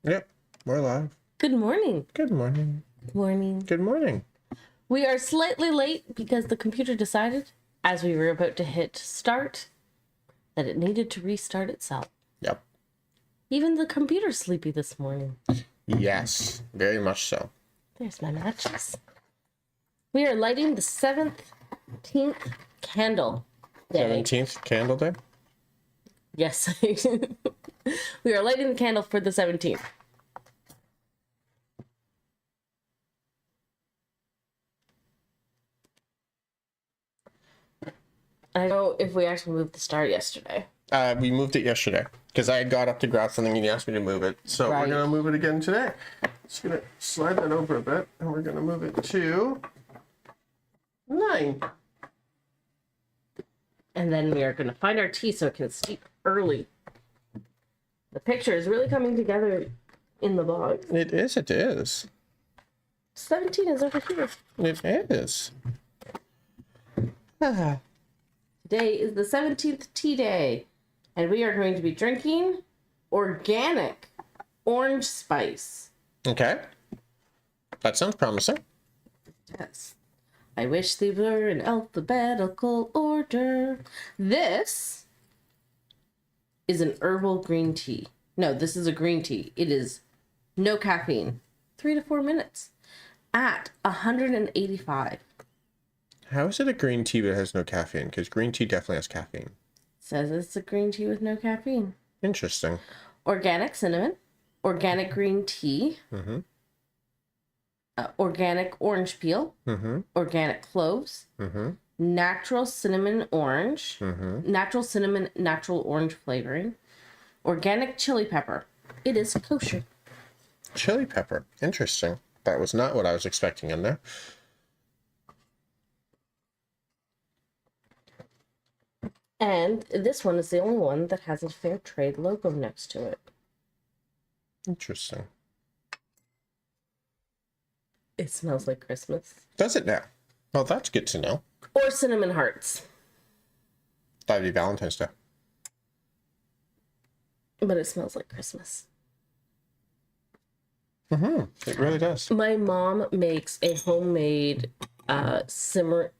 Yep, we're live. Good morning. Good morning. Good morning. Good morning. We are slightly late because the computer decided, as we were about to hit start, that it needed to restart itself. Yep. Even the computer's sleepy this morning. Yes, very much so. There's my matches. We are lighting the 17th candle day. 17th candle day? Yes. We are lighting the candle for the 17th. I don't know if we actually moved the star yesterday. We moved it yesterday because I got up to grab something and he asked me to move it. So Right. we're going to move it again today. Just going to slide that over a bit and we're going to move it to 9. And then we are going to find our tea so it can steep early. The picture is really coming together in the box. It is, it is. 17 is over here. It is. Ah. Today is the 17th tea day. And we are going to be drinking organic orange spice. Okay. That sounds promising. Yes. I wish they were in alphabetical order. This is an herbal green tea. No, this is a green tea. It is no caffeine. 3 to 4 minutes at 185. How is it a green tea but it has no caffeine? Because green tea definitely has caffeine. Says it's a green tea with no caffeine. Interesting. Organic cinnamon, organic green tea, organic orange peel, organic cloves, natural cinnamon orange, natural cinnamon, natural orange flavoring, organic chili pepper. It is kosher. Chili pepper. Interesting. That was not what I was expecting in there. And this one is the only one that has a fair trade logo next to it. Interesting. It smells like Christmas. Does it now? Well, that's good to know. Or cinnamon hearts. That'd be Valentine's Day. But it smells like Christmas. It really does. My mom makes a homemade simmer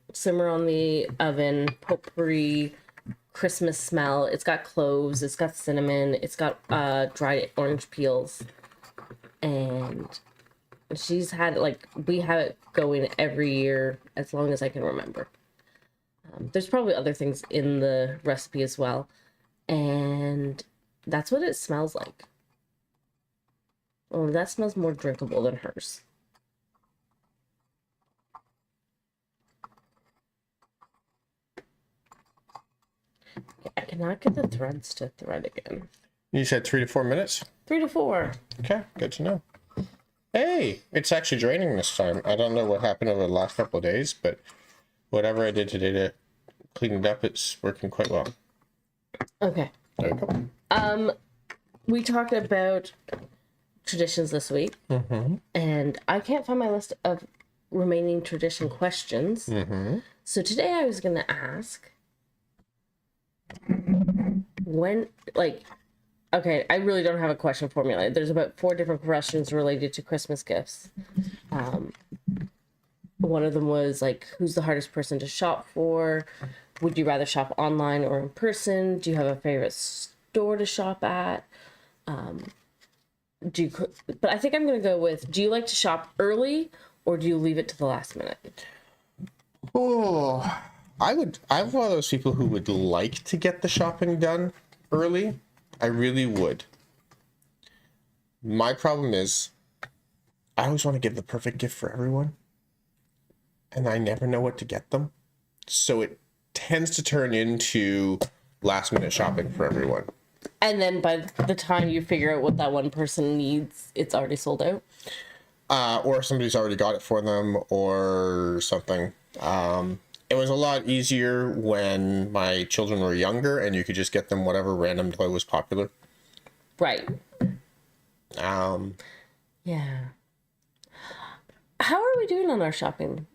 on the oven potpourri Christmas smell. It's got cloves, it's got cinnamon, it's got dried orange peels, and she's had we have it going every year as long as I can remember. There's probably other things in the recipe as well, and that's what it smells like. Oh, that smells more drinkable than hers. I cannot get the threads to thread again. You said 3 to 4 minutes? 3 to 4. Okay, good to know. Hey, it's actually draining this time. I don't know what happened over the last couple of days, but whatever I did today to clean it up, it's working quite well. Okay. There we go. We talked about traditions this week, and I can't find my list of remaining tradition questions. So today I was going to ask okay, I really don't have a question formulated. There's about 4 different questions related to Christmas gifts. One of them was who's the hardest person to shop for? Would you rather shop online or in person? Do you have a favorite store to shop at? But I think I'm going to go with, do you like to shop early or do you leave it to the last minute? Oh, I'm one of those people who would like to get the shopping done early. I really would. My problem is I always want to give the perfect gift for everyone, and I never know what to get them. So it tends to turn into last minute shopping for everyone. And then by the time you figure out what that one person needs, it's already sold out. Or somebody's already got it for them or something. It was a lot easier when my children were younger and you could just get them whatever random toy was popular. Right. Yeah. How are we doing on our shopping?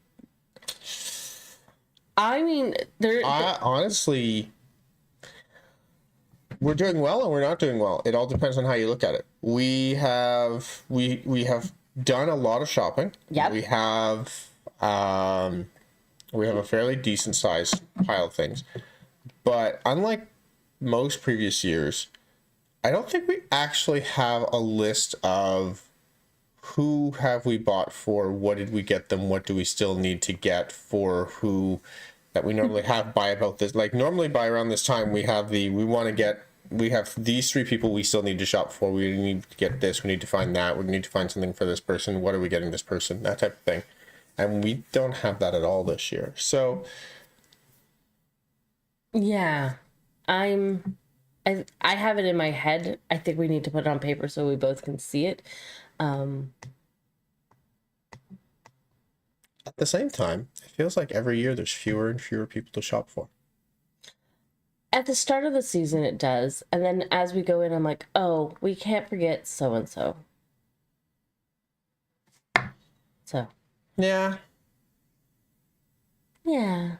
I mean, honestly, we're doing well and we're not doing well. It all depends on how you look at it. We have done a lot of shopping. Yep. We have a fairly decent sized pile of things. But unlike most previous years, I don't think we actually have a list of who have we bought for, what did we get them, what do we still need to get for who that we normally have by about this. Like normally by around this time we have these 3 people we still need to shop for. We need to get this, we need to find that, we need to find something for this person, what are we getting this person, that type of thing. And we don't have that at all this year. So Yeah. I have it in my head. I think we need to put it on paper so we both can see it. at the same time, it feels like every year there's fewer and fewer people to shop for. At the start of the season, it does. And then as we go in, I'm like, oh, we can't forget so and so. So, Yeah. yeah.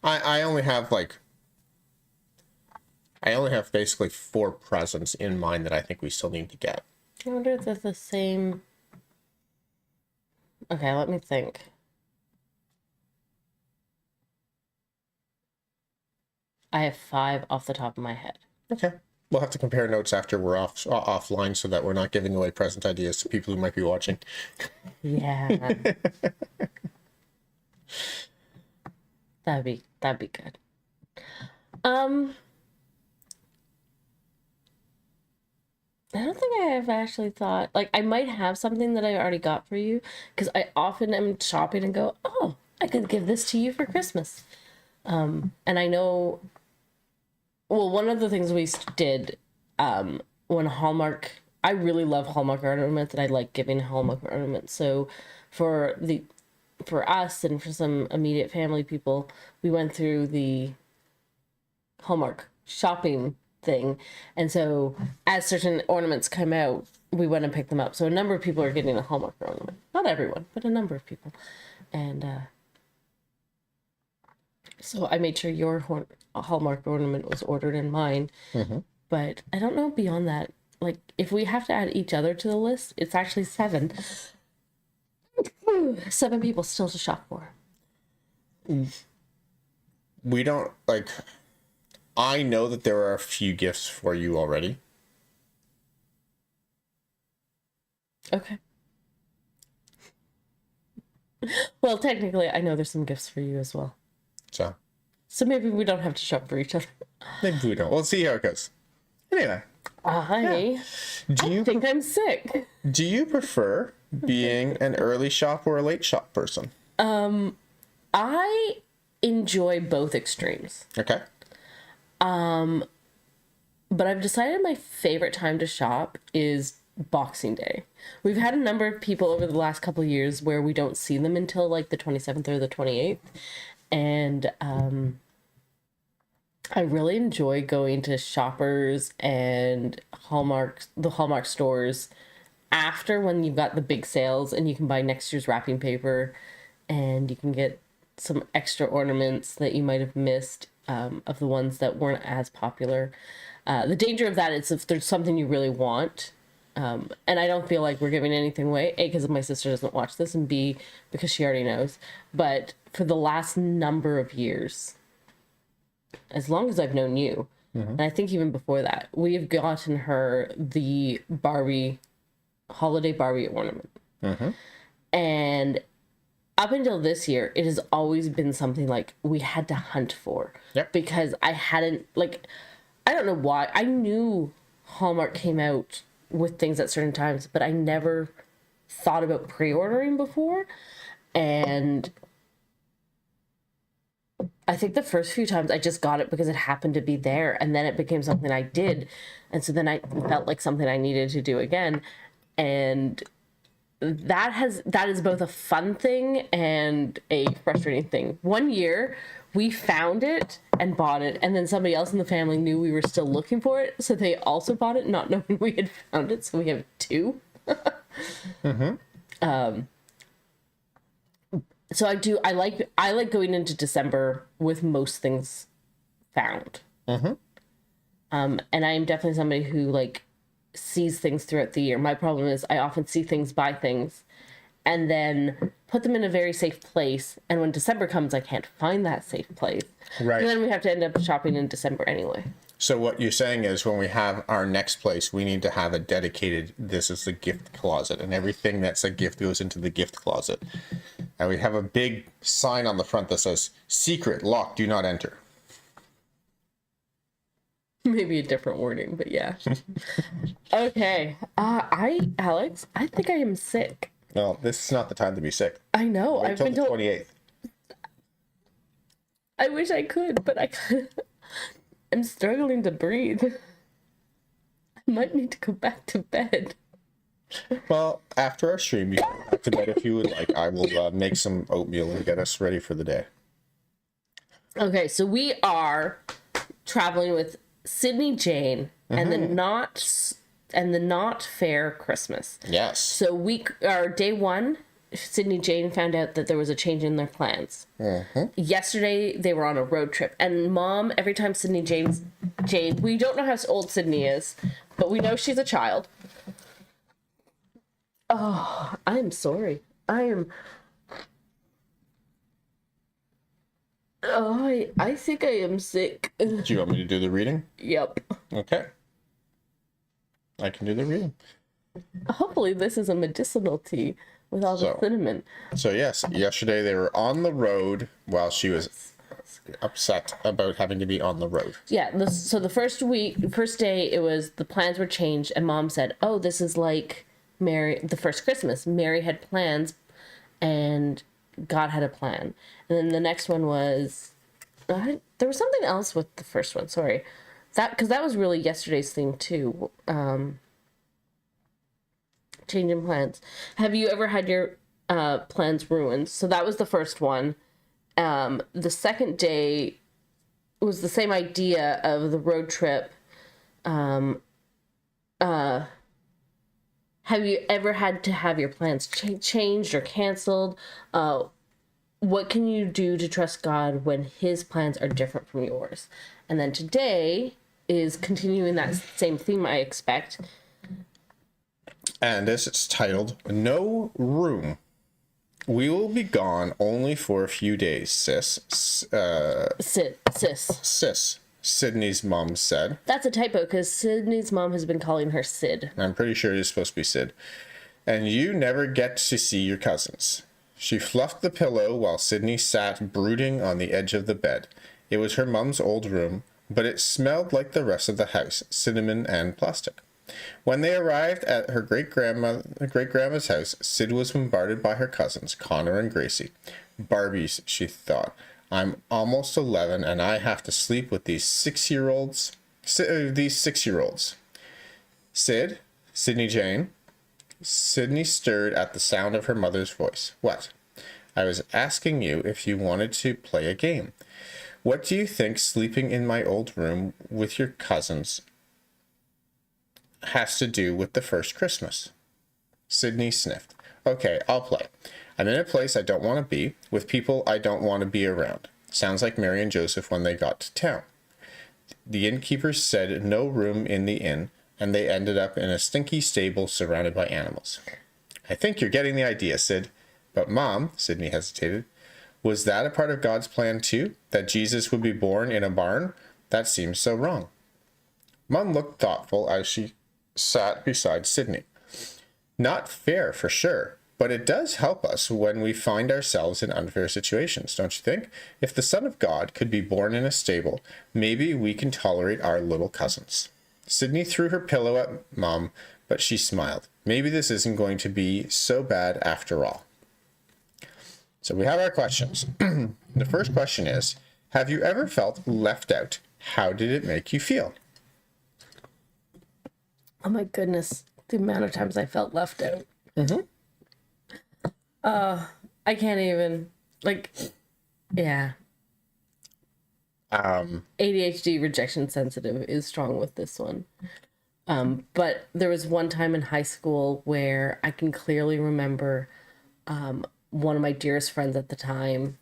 I only have basically 4 presents in mind that I think we still need to get. I wonder if they're the same. Okay, let me think. I have 5 off the top of my head. Okay. We'll have to compare notes after we're offline so that we're not giving away present ideas to people who might be watching. Yeah. That'd be good. I don't think I have actually thought, like, I might have something that I already got for you because I often am shopping and go, oh, I could give this to you for Christmas. And I know, well, one of the things we did when Hallmark, I really love Hallmark ornaments and I like giving Hallmark ornaments. So for us and for some immediate family people, we went through the Hallmark shopping thing, and so as certain ornaments come out, we went and picked them up. So a number of people are getting a Hallmark ornament, not everyone, but a number of people. And so I made sure your Hallmark ornament was ordered in mine. But I don't know beyond that, like if we have to add each other to the list, it's actually 7 people still to shop for. We don't I know that there are a few gifts for you already. Okay. Well, technically, I know there's some gifts for you as well. So maybe we don't have to shop for each other. maybe we don't. We'll see how it goes. Anyway. I think I'm sick. Do you prefer being an early shop or a late shop person? I enjoy both extremes. Okay. But I've decided my favorite time to shop is Boxing Day. We've had a number of people over the last couple of years where we don't see them until like the 27th or the 28th. And I really enjoy going to Shoppers and the Hallmark stores after when you've got the big sales and you can buy next year's wrapping paper and you can get some extra ornaments that you might have missed of the ones that weren't as popular. The danger of that is if there's something you really want, and I don't feel like we're giving anything away, A, because my sister doesn't watch this, and B, because she already knows. But for the last number of years, as long as I've known you, and I think even before that, we have gotten her the holiday Barbie ornament. And up until this year, it has always been something like we had to hunt for. Yep. Because I hadn't, I don't know why. I knew Hallmark came out with things at certain times, but I never thought about pre-ordering before. And I think the first few times I just got it because it happened to be there, and then it became something I did. And so then I felt like something I needed to do again. And that is both a fun thing and a frustrating thing. One year we found it and bought it, and then somebody else in the family knew we were still looking for it, so they also bought it, not knowing we had found it. So we have 2. So I like going into December with most things found. Mm-hmm. And I am definitely somebody who like sees things throughout the year. My problem is I often see things, buy things, and then put them in a very safe place. And when December comes, I can't find that safe place. Right. And then we have to end up shopping in December anyway. So what you're saying is when we have our next place, we need to have a dedicated, this is the gift closet, and everything that's a gift goes into the gift closet. And we have a big sign on the front that says, secret, locked, do not enter. Maybe a different wording, but yeah. Okay. Alex, I think I am sick. No, this is not the time to be sick. I know. Wait I've till been the told. 28th. I wish I could, but I'm struggling to breathe. I might need to go back to bed. Well, after our stream, you can go back to bed if you would like. I will make some oatmeal and get us ready for the day. Okay, so we are traveling with Sydney Jane and the not fair Christmas. Yes. So our day one, Sydney Jane found out that there was a change in their plans. Yesterday they were on a road trip, and Mom, every time Jane, we don't know how old Sydney is, but we know she's a child. Oh, I'm sorry. I think I am sick. Do you want me to do the reading? Yep. Okay. I can do the reading. Hopefully this is a medicinal tea with all the cinnamon. So yes, yesterday they were on the road while she was upset about having to be on the road. Yeah, so the first day, it was the plans were changed, and Mom said, "Oh, this is like the first Christmas. Mary had plans, and God had a plan." And then the next one was, there was something else with the first one. Sorry, because that was really yesterday's theme too. Changing plans. Have you ever had your plans ruined? So that was the first one. The second day was the same idea of the road trip. Have you ever had to have your plans changed or canceled? What can you do to trust God when his plans are different from yours? And then today is continuing that same theme, I expect. And this is titled, No Room. We will be gone only for a few days, sis. Sis, Sydney's mom said. That's a typo, because Sydney's mom has been calling her Sid. I'm pretty sure it's supposed to be Sid. And you never get to see your cousins. She fluffed the pillow while Sydney sat brooding on the edge of the bed. It was her mom's old room, but it smelled like the rest of the house, cinnamon and plastic. When they arrived at her great-grandma's house, Sid was bombarded by her cousins, Connor and Gracie. Barbies, she thought. I'm almost 11 and I have to sleep with these 6-year-olds. Sid? Sydney Jane? Sydney stirred at the sound of her mother's voice. What? I was asking you if you wanted to play a game. What do you think sleeping in my old room with your cousins has to do with the first Christmas? Sydney sniffed. Okay, I'll play. I'm in a place I don't want to be, with people I don't want to be around. Sounds like Mary and Joseph when they got to town. The innkeeper said no room in the inn, and they ended up in a stinky stable surrounded by animals. I think you're getting the idea, Sid. But Mom, Sydney hesitated, was that a part of God's plan too? That Jesus would be born in a barn? That seems so wrong. Mom looked thoughtful as she sat beside Sydney. Not fair, for sure, but it does help us when we find ourselves in unfair situations, don't you think? If the Son of God could be born in a stable, maybe we can tolerate our little cousins. Sydney threw her pillow at Mom, but she smiled. Maybe this isn't going to be so bad after all. So we have our questions. The first question is, have you ever felt left out? How did it make you feel? Oh my goodness, the amount of times I felt left out. I can't even, yeah. ADHD rejection sensitive is strong with this one. But there was one time in high school where I can clearly remember one of my dearest friends at the time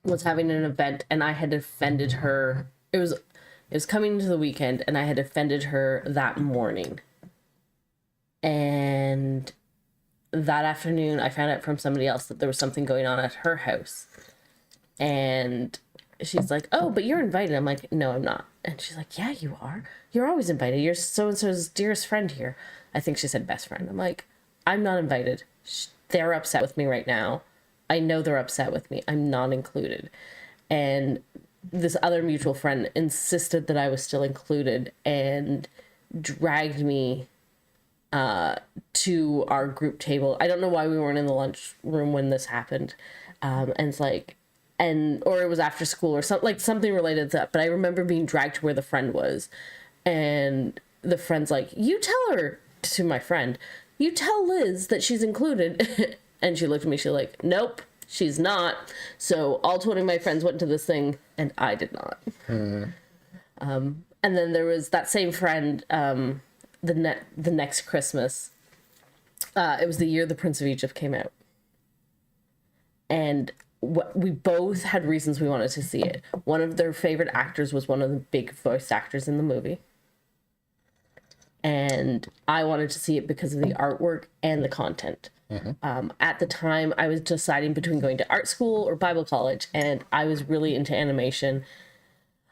was having an event and I had offended her. It was It was coming into the weekend, and I had offended her that morning. And that afternoon, I found out from somebody else that there was something going on at her house. And she's like, oh, but you're invited. I'm like, no, I'm not. And she's like, yeah, you are. You're always invited. You're so-and-so's dearest friend here. I think she said best friend. I'm like, I'm not invited. They're upset with me right now. I know they're upset with me. I'm not included. And this other mutual friend insisted that I was still included and dragged me to our group table. I don't know why we weren't in the lunch room when this happened. And it's like, or it was after school or something, like something related to that. But I remember being dragged to where the friend was, and the friend's like, you tell her, to my friend, you tell Liz that she's included. And she looked at me, she's like, nope, she's not. So all 20 of my friends went to this thing and I did not. And then there was that same friend, the next Christmas. It was the year The Prince of Egypt came out. And we both had reasons we wanted to see it. One of their favorite actors was one of the big voice actors in the movie. And I wanted to see it because of the artwork and the content. At the time, I was deciding between going to art school or Bible college, and I was really into animation.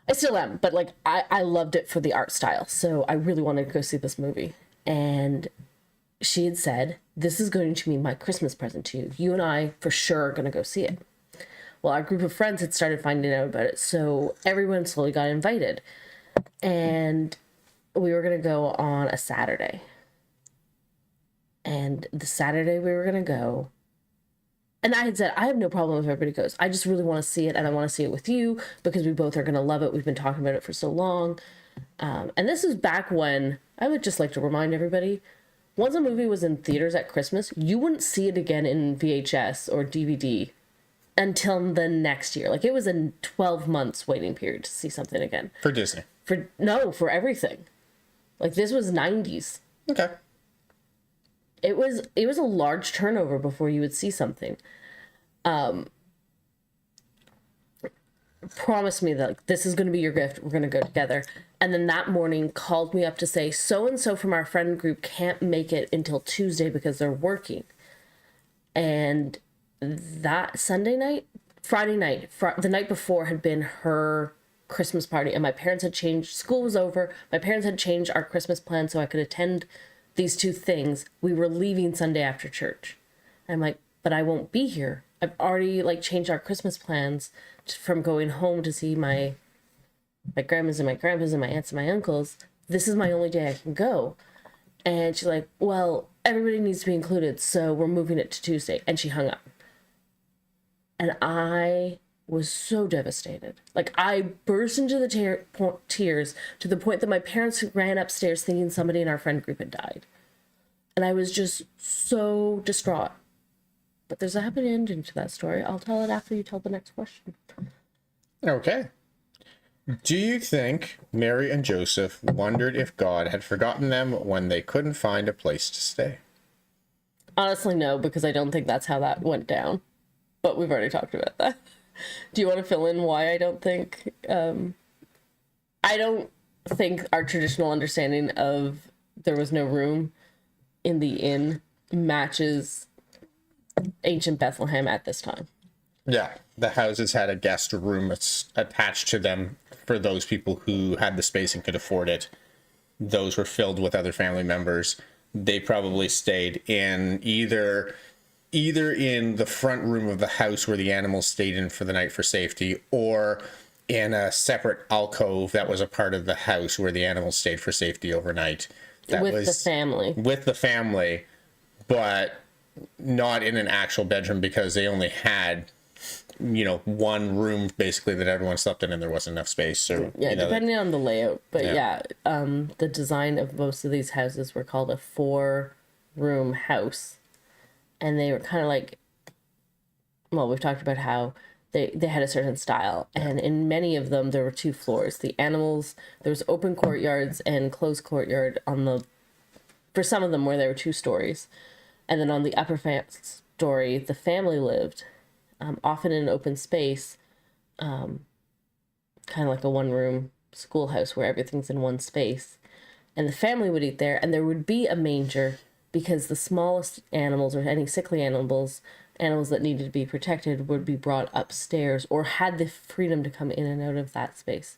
I still am, but like I loved it for the art style, so I really wanted to go see this movie. And she had said, this is going to be my Christmas present to you. You and I for sure are going to go see it. Well, our group of friends had started finding out about it, so everyone slowly got invited. And we were going to go on a Saturday. And the Saturday we were going to go, and I had said, I have no problem if everybody goes. I just really want to see it, and I want to see it with you because we both are going to love it. We've been talking about it for so long. And this is back when, I would just like to remind everybody, once a movie was in theaters at Christmas, you wouldn't see it again in VHS or DVD until the next year. Like, it was a 12 months waiting period to see something again. For Disney. For everything. Like, this was 90s. Okay. It was a large turnover before you would see something. Promised me that, like, this is going to be your gift. We're going to go together. And then that morning called me up to say, so-and-so from our friend group can't make it until Tuesday because they're working. And that Friday night, the night before had been her Christmas party. And my parents had changed, school was over. My parents had changed our Christmas plan so I could attend these two things. We were leaving Sunday after church. I'm like, but I won't be here. I've already like changed our Christmas plans from going home to see my grandmas and my grandpas and my aunts and my uncles. This is my only day I can go. And she's like, well, everybody needs to be included, so we're moving it to Tuesday. And she hung up. And I was so devastated. Like, I burst into the tears to the point that my parents ran upstairs thinking somebody in our friend group had died. And I was just so distraught. But there's a happy ending to that story. I'll tell it after you tell the next question. Okay. Do you think Mary and Joseph wondered if God had forgotten them when they couldn't find a place to stay? Honestly, no, because I don't think that's how that went down. But we've already talked about that. Do you want to fill in why I don't think... I don't think our traditional understanding of there was no room in the inn matches ancient Bethlehem at this time. Yeah, the houses had a guest room attached to them for those people who had the space and could afford it. Those were filled with other family members. They probably stayed in either in the front room of the house where the animals stayed in for the night for safety, or in a separate alcove that was a part of the house where the animals stayed for safety overnight. That with was the family. With the family, but not in an actual bedroom because they only had, one room basically that everyone slept in and there wasn't enough space. Or, depending on the layout. But the design of most of these houses were called a 4-room house. And they were kind of like, well, we've talked about how they had a certain style. And in many of them, there were 2 floors. The animals, there was open courtyards and closed courtyard for some of them where there were 2 stories. And then on the upper story, the family lived, often in an open space, kind of like a 1-room schoolhouse where everything's in one space, and the family would eat there, and there would be a manger because the smallest animals or any sickly animals that needed to be protected would be brought upstairs or had the freedom to come in and out of that space.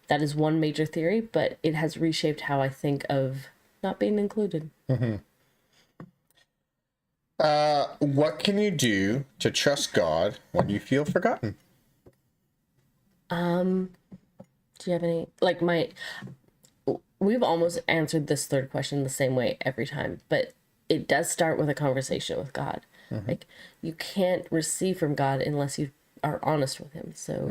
That is one major theory, but it has reshaped how I think of not being included. What can you do to trust God when you feel forgotten? Do you have any, we've almost answered this third question the same way every time, but it does start with a conversation with God. Like, you can't receive from God unless you are honest with him. So,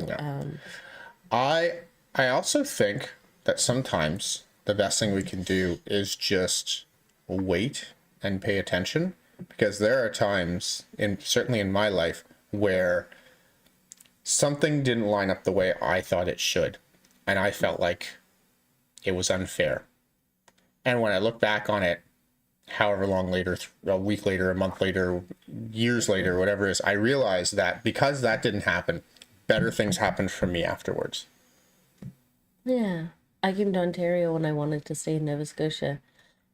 I also think that sometimes the best thing we can do is just wait and pay attention, because there are times, certainly in my life, where something didn't line up the way I thought it should, and I felt like it was unfair. And when I look back on it, however long later, a week later, a month later, years later, whatever it is, I realized that because that didn't happen, better things happened for me afterwards. yeah. I came to Ontario when I wanted to stay in Nova Scotia,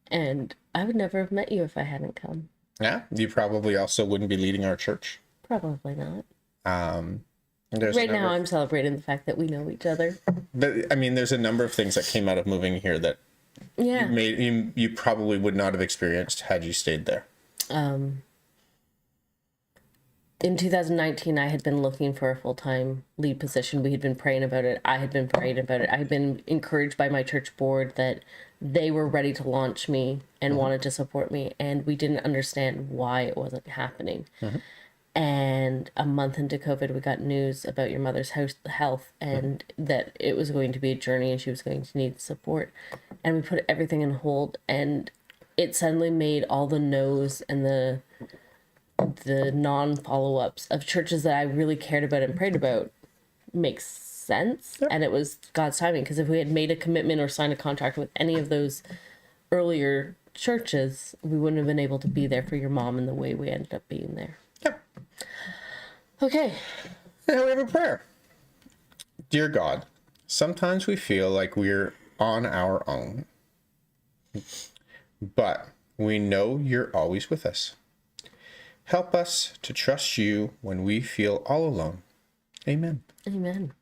and I would never have met you if I hadn't come. Yeah, you probably also wouldn't be leading our church. Probably not. There's Right now, I'm celebrating the fact that we know each other. But I mean, there's a number of things that came out of moving here that Yeah. you probably would not have experienced had you stayed there. In 2019, I had been looking for a full-time lead position. We had been praying about it. I had been praying about it. I had been encouraged by my church board that they were ready to launch me and wanted to support me, and we didn't understand why it wasn't happening. And a month into COVID, we got news about your mother's health and that it was going to be a journey and she was going to need support. And we put everything on hold, and it suddenly made all the no's and the non-follow-ups of churches that I really cared about and prayed about make sense. Yep. And it was God's timing, because if we had made a commitment or signed a contract with any of those earlier churches, we wouldn't have been able to be there for your mom in the way we ended up being there. Yep. Okay. Now we have a prayer. Dear God, sometimes we feel like we're on our own, but we know you're always with us. Help us to trust you when we feel all alone. Amen. Amen.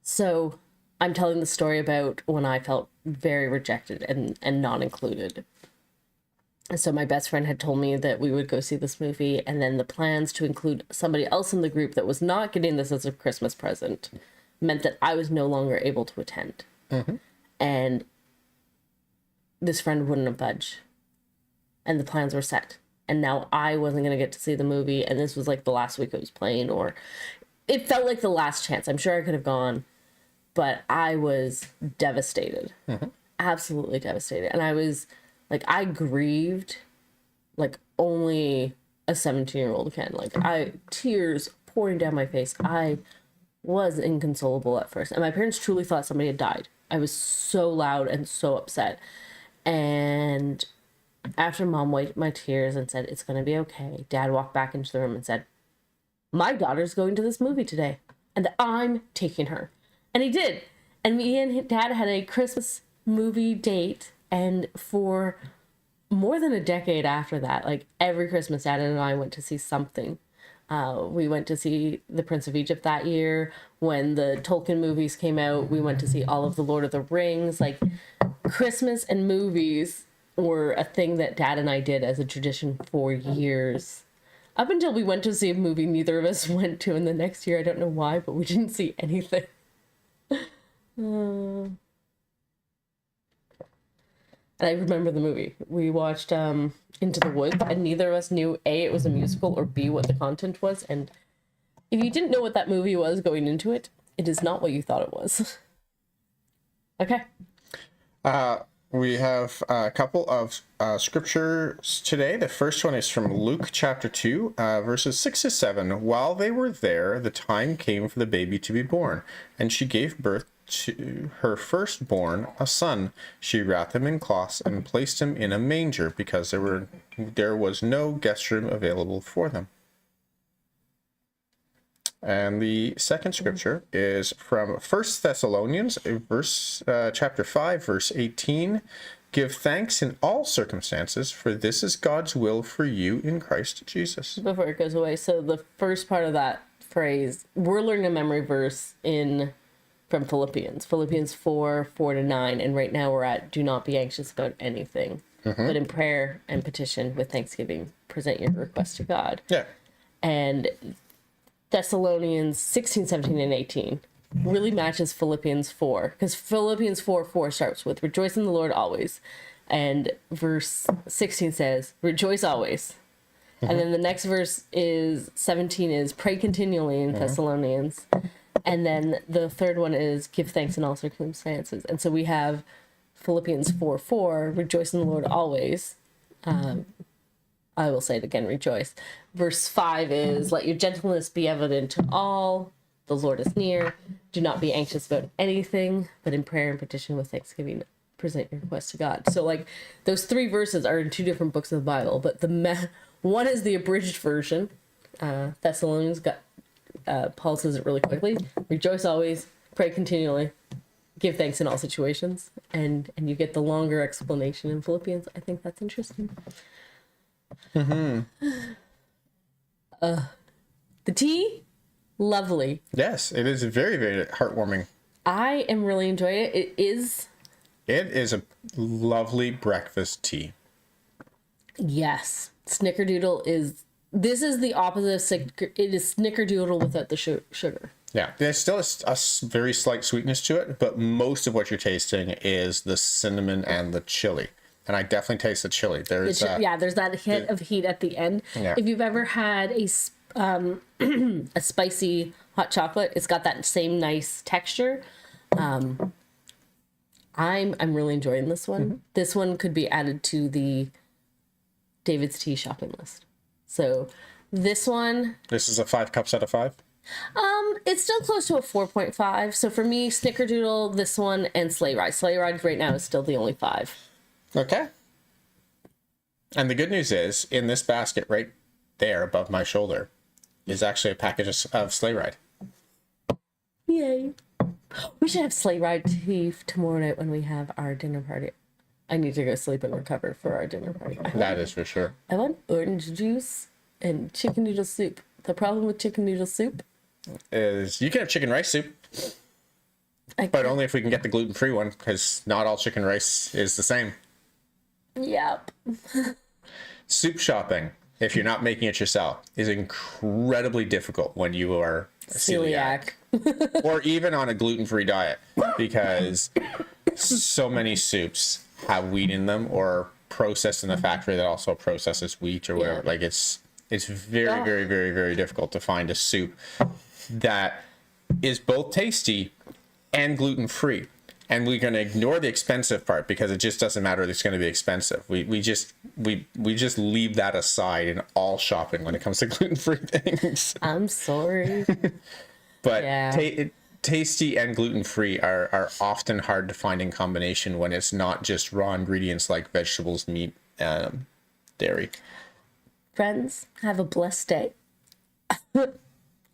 So I'm telling the story about when I felt very rejected and not included. So my best friend had told me that we would go see this movie, and then the plans to include somebody else in the group that was not getting this as a Christmas present meant that I was no longer able to attend. And this friend wouldn't budge. And the plans were set. And now I wasn't going to get to see the movie, and this was like the last week it was playing, or it felt like the last chance. I'm sure I could have gone, but I was devastated. Absolutely devastated. And I was like, I grieved like only a 17-year-old can. Like, tears pouring down my face. I was inconsolable at first. And my parents truly thought somebody had died. I was so loud and so upset. And after Mom wiped my tears and said, it's going to be okay, Dad walked back into the room and said, my daughter's going to this movie today, and I'm taking her. And he did. And me and Dad had a Christmas movie date. And for more than a decade after that, like every Christmas, Dad and I went to see something. We went to see The Prince of Egypt that year. When the Tolkien movies came out, we went to see all of the Lord of the Rings. Like, Christmas and movies were a thing that Dad and I did as a tradition for years. Up until we went to see a movie neither of us went to in the next year. I don't know why, but we didn't see anything. And I remember the movie. We watched Into the Woods, and neither of us knew A, it was a musical, or B, what the content was. And if you didn't know what that movie was going into it, it is not what you thought it was. Okay. We have a couple of scriptures today. The first one is from Luke chapter 2, verses 6 to 7. While they were there, the time came for the baby to be born, and she gave birth to her firstborn, a son. She wrapped him in cloths and placed him in a manger, because there was no guest room available for them. And the second scripture is from First Thessalonians, chapter 5, verse 18. Give thanks in all circumstances, for this is God's will for you in Christ Jesus. Before it goes away, so the first part of that phrase, we're learning a memory verse from Philippians 4:4-9, and right now we're at do not be anxious about anything, but in prayer and petition with thanksgiving present your request to God. Yeah. And Thessalonians 16, 17, and 18 really matches Philippians 4, because Philippians 4:4 starts with rejoice in the Lord always, and verse 16 says rejoice always. And then the next verse is 17 is pray continually in Thessalonians. And then the third one is give thanks in all circumstances. And so we have Philippians 4:4, rejoice in the Lord always. I will say it again, rejoice. Verse 5 is let your gentleness be evident to all. The Lord is near. Do not be anxious about anything, but in prayer and petition with thanksgiving, present your request to God. So like those three verses are in two different books of the Bible, but one is the abridged version. Thessalonians Paul says it really quickly. Rejoice always, pray continually, give thanks in all situations, and you get the longer explanation in Philippians. I think that's interesting. The tea, lovely. Yes, it is very, very heartwarming. I am really enjoying it. It is a lovely breakfast tea. Yes. This is the opposite of it is snickerdoodle without the sugar. Yeah, there's still a very slight sweetness to it, but most of what you're tasting is the cinnamon and the chili. And I definitely taste the chili. There's that hit of heat at the end. Yeah. If you've ever had a spicy hot chocolate, it's got that same nice texture. I'm really enjoying this one. Mm-hmm. This one could be added to the David's Tea shopping list. So this is a 5 cups out of 5. It's still close to a 4.5. So for me, Snickerdoodle, this one, and Sleigh Ride. Sleigh Ride right now is still the only 5. Okay. And the good news is, in this basket right there above my shoulder is actually a package of Sleigh Ride. Yay. We should have Sleigh Ride tea tomorrow night when we have our dinner party. I need to go sleep and recover for our dinner party. That is for sure. I want orange juice and chicken noodle soup. The problem with chicken noodle soup is you can have chicken rice soup, but only if we can get the gluten-free one, because not all chicken rice is the same. Yep. Soup shopping, if you're not making it yourself, is incredibly difficult when you are celiac. Or even on a gluten-free diet, because so many soups have wheat in them or processed in the factory that also processes wheat or whatever. Like it's very, very, very, very difficult to find a soup that is both tasty and gluten-free. And we're going to ignore the expensive part because it just doesn't matter. It's going to be expensive. We just leave that aside in all shopping when it comes to gluten-free things. I'm sorry. But tasty and gluten-free are often hard to find in combination when it's not just raw ingredients like vegetables, meat, dairy. Friends, have a blessed day. Have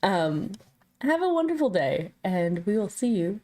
a wonderful day, and we will see you